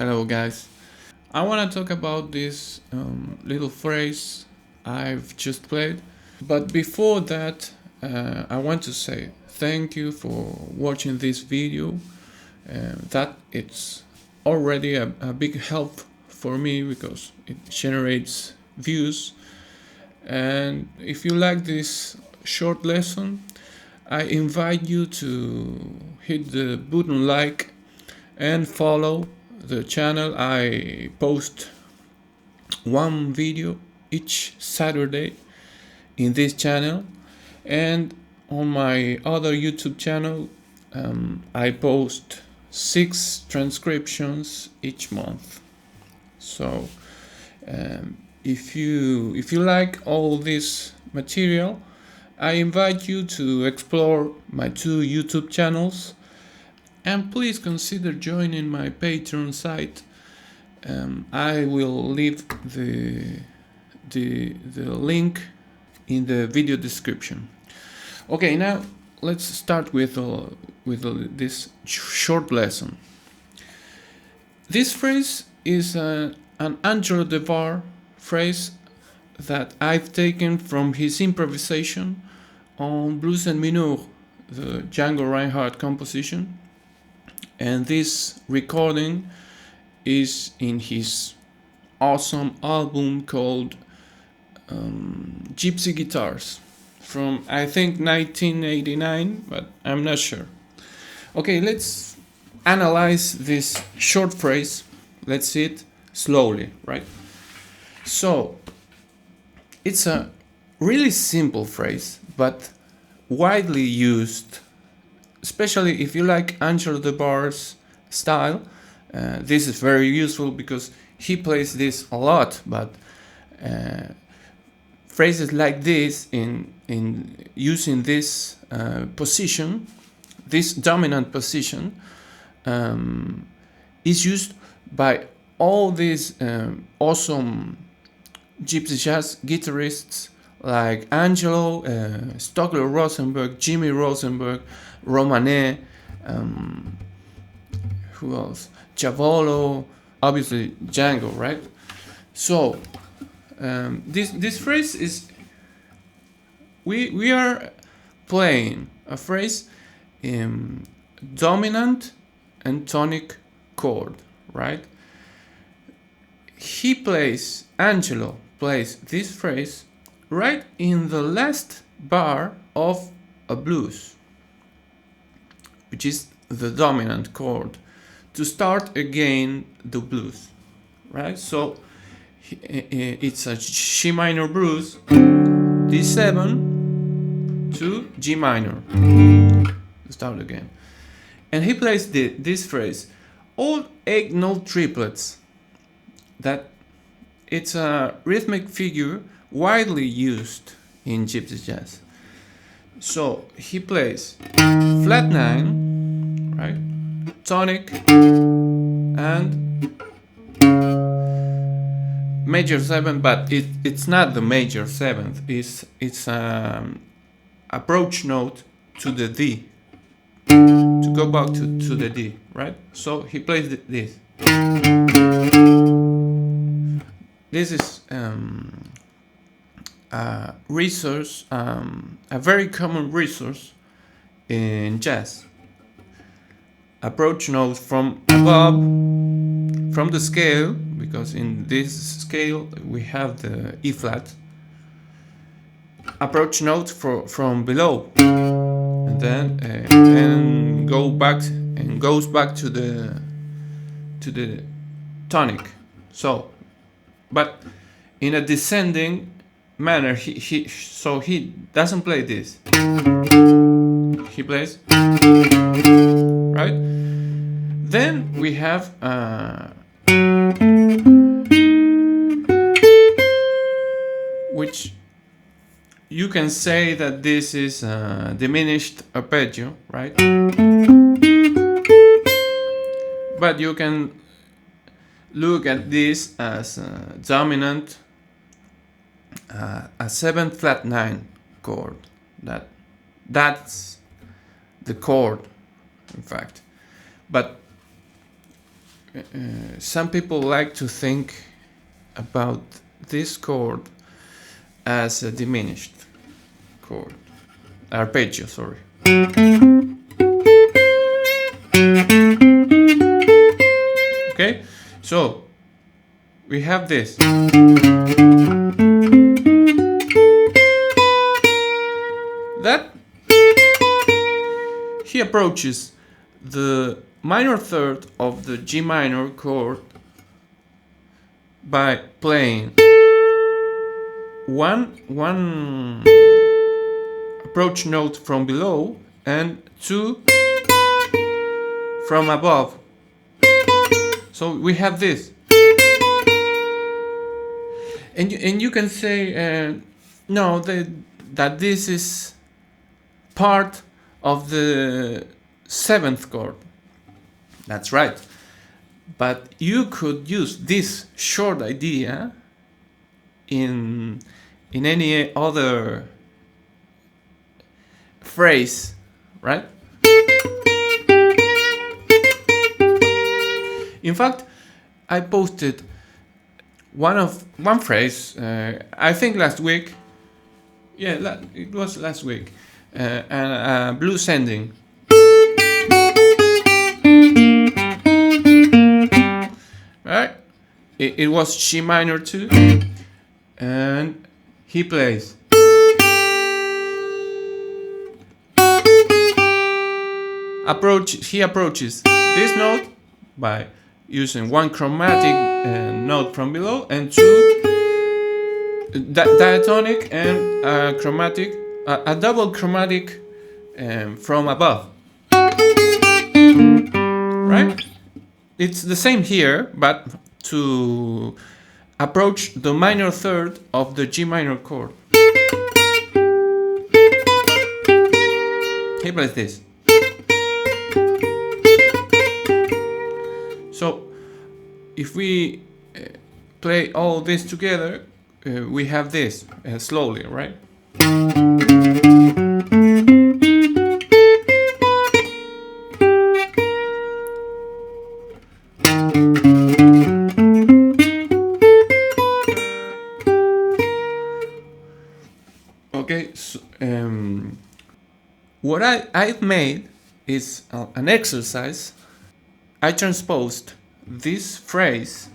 Hello guys. I want to talk about this little phrase I've just played. But before that, I want to say thank you for watching this video. That it's already a big help for me because it generates views. And if you like this short lesson, I invite you to hit the button like and follow the channel. I post one video each Saturday in this channel, and on my other YouTube channel I post 6 transcriptions each month. So if you like all this material, I invite you to explore my 2 YouTube channels, and please consider joining my Patreon site. I will leave the link in the video description. Okay, now let's start with this short lesson. This phrase is an Angelo Debarre phrase that I've taken from his improvisation on Blues and Mineur, the Django Reinhardt composition, and this recording is in his awesome album called Gypsy Guitars from, I think, 1989, but I'm not sure. Okay, let's analyze this short phrase. Let's see it slowly, right? So it's a really simple phrase, but widely used, especially if you like Angelo Debarre's style. This is very useful because he plays this a lot, but phrases like this in using this position, this dominant position, is used by all these awesome gypsy jazz guitarists like Angelo, Stokler Rosenberg, Jimmy Rosenberg, Romanet, who else? Chavolo, obviously Django, right? So this phrase is, we are playing a phrase in dominant and tonic chord, right? Angelo plays this phrase right in the last bar of a blues, which is the dominant chord, to start again the blues, right? So it's a G minor blues, D7 to G minor, start again. And he plays this phrase, all 8 note triplets. That it's a rhythmic figure widely used in gypsy jazz. So he plays flat 9, right, tonic, and major 7, but it's not the major 7th. It's approach note to the D, to go back to the D, right? So he plays this. This is a resource, a very common resource in jazz. Approach note from above, from the scale, because in this scale we have the E flat. Approach note from below, and then goes back to the tonic. So, but in a descending manner, he doesn't play this. He plays, right? Then we have which you can say that this is a diminished arpeggio, right? But you can look at this as a dominant, a 7 flat 9 chord. That's the chord, in fact. But some people like to think about this chord as a diminished chord, arpeggio, sorry. Okay, so we have this. That he approaches the minor third of the G minor chord by playing one approach note from below and two from above. So we have this, and you can say no, that this is part of the seventh chord. That's right, but you could use this short idea in any other phrase, right? In fact, I posted one phrase, I think last week. Yeah, it was last week, and blues ending. Right? It was G minor 2, and he plays. He approaches this note by using one chromatic note from below and two diatonic and chromatic, a double chromatic from above. Right? It's the same here, but to approach the minor third of the G minor chord. He plays this. So, if we play all this together, we have this slowly, right? Okay, so, what I've made is an exercise. I transposed this phrase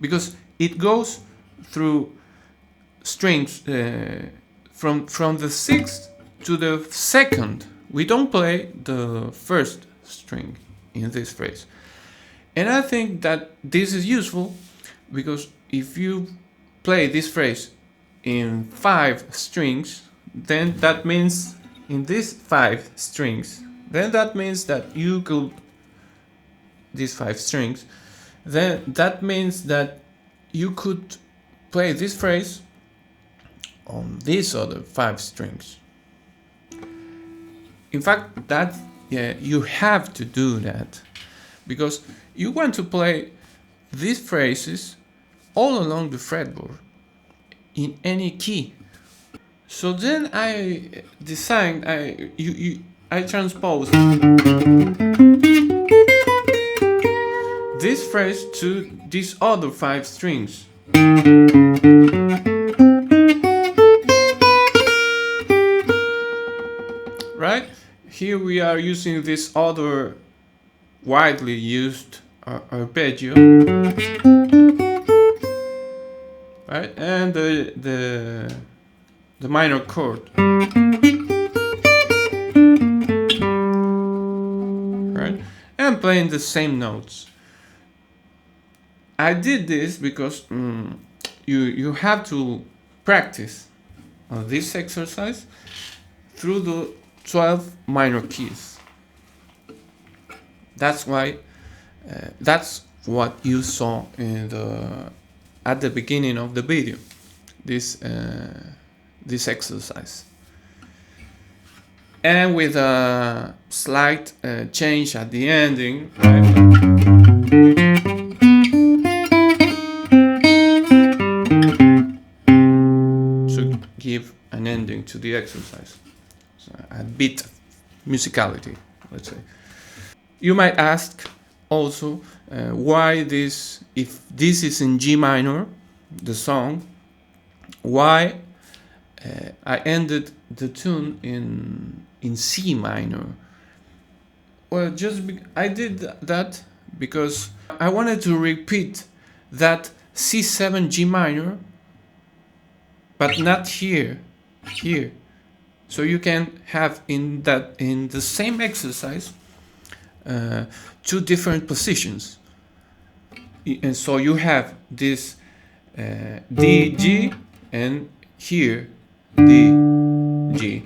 because it goes through strings from the sixth to the second. We don't play the first string in this phrase. And I think that this is useful because if you play this phrase in 5 strings, then that means in these 5 strings, then that means that you could, these 5 strings, then that means that you could play this phrase on these other 5 strings. In fact, that you have to do that because you want to play these phrases all along the fretboard in any key. So then I designed, I transposed this phrase to these other 5 strings. Right? Here we are using this other widely used arpeggio. Right? And the minor chord. Right? And playing the same notes. I did this because you have to practice this exercise through the 12 minor keys. That's why that's what you saw in at the beginning of the video. This exercise, and with a slight change at the ending, right? To give an ending to the exercise, so a bit of musicality, let's say. You might ask, also why this, if this is in G minor, the song, why I ended the tune in C minor. Well, I did that because I wanted to repeat that C7 G minor, but not here. So you can have in the same exercise two different positions, and so you have this D G, and here D G,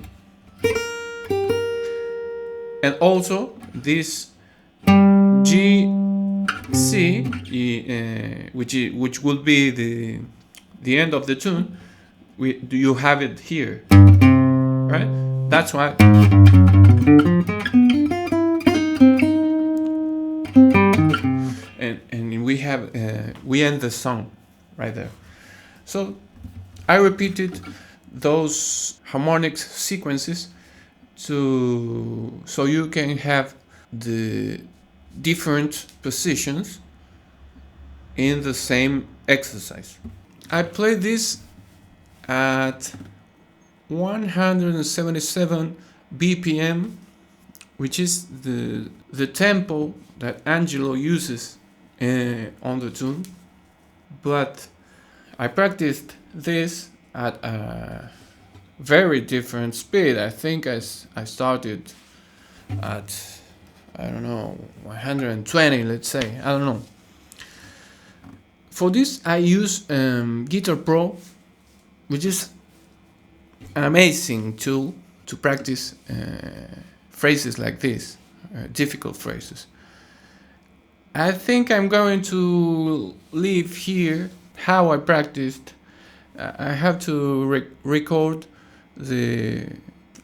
and also this G C, which will be the end of the tune. You have it here, right? That's why. And we end the song right there. So I repeated those harmonic sequences so you can have the different positions in the same exercise. I play this at 177 BPM, which is the tempo that Angelo uses on the tune, but I practiced this at a very different speed. I think I started at, I don't know, 120, let's say. I don't know. For this, I use Guitar Pro, which is an amazing tool to practice phrases like this, difficult phrases. I think I'm going to leave here how I practiced. I have to record the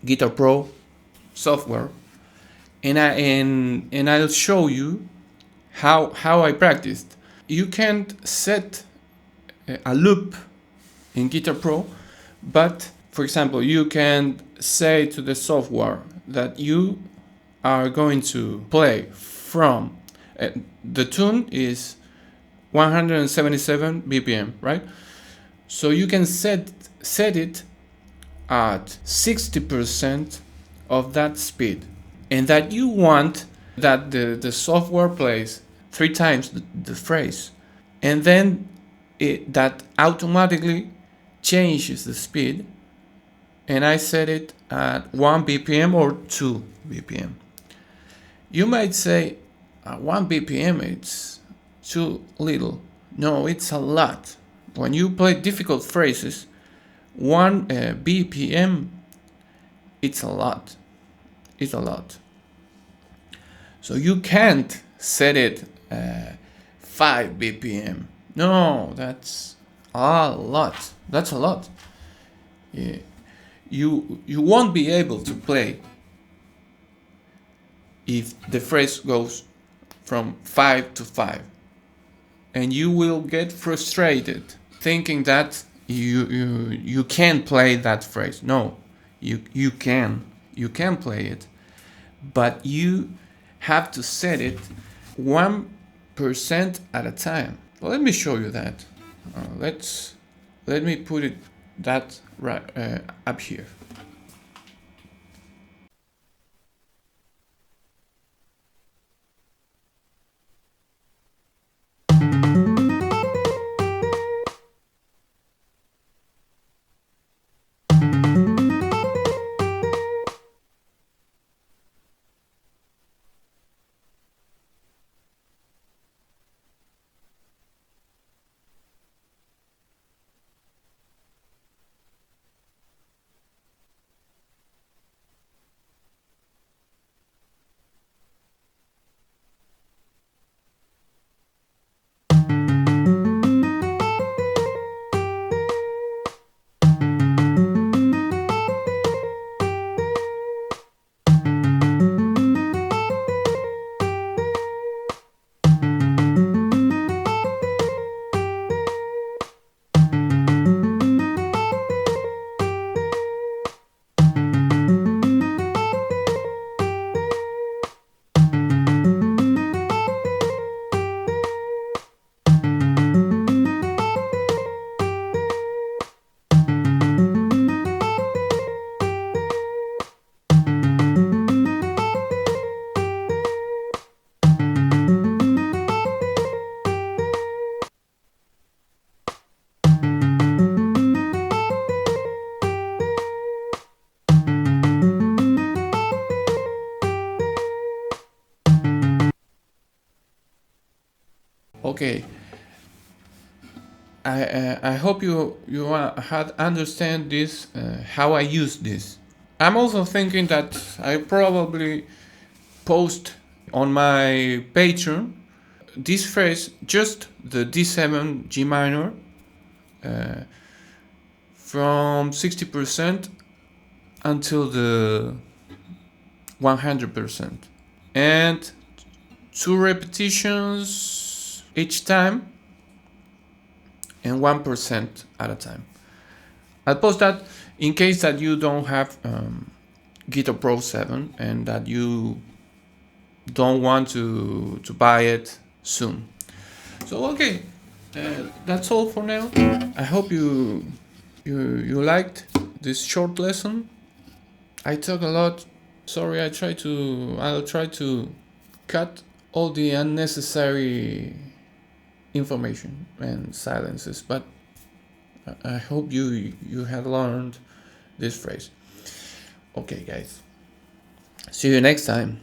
Guitar Pro software, and I'll show you how I practiced. You can't set a loop in Guitar Pro, but for example, you can say to the software that you are going to play from the tune is 177 BPM, right? So you can set it at 60% of that speed, and that you want that the software plays 3 times the phrase, and then that automatically changes the speed, and I set it at 1 BPM or 2 BPM. You might say 1 BPM it's too little. No, it's a lot. When you play difficult phrases, 1 BPM, it's a lot. It's a lot. So you can't set it 5 BPM. No, that's a lot. That's a lot. Yeah. You won't be able to play if the phrase goes from 5 to 5, and you will get frustrated thinking that you can play that phrase. No, you can play it, but you have to set it 1% at a time. Well, let me show you that. Let me put it that right up here. Okay. I hope you had understand this, how I use this. I'm also thinking that I probably post on my Patreon this phrase, just the D7 G minor, from 60% until the 100%, and 2 repetitions each time and 1% at a time. I'll post that in case that you don't have Guitar Pro 7 and that you don't want to buy it soon. So okay, that's all for now. I hope you liked this short lesson. I talk a lot. Sorry, I'll try to cut all the unnecessary information and silences, but I hope you have learned this phrase. Okay, guys. See you next time.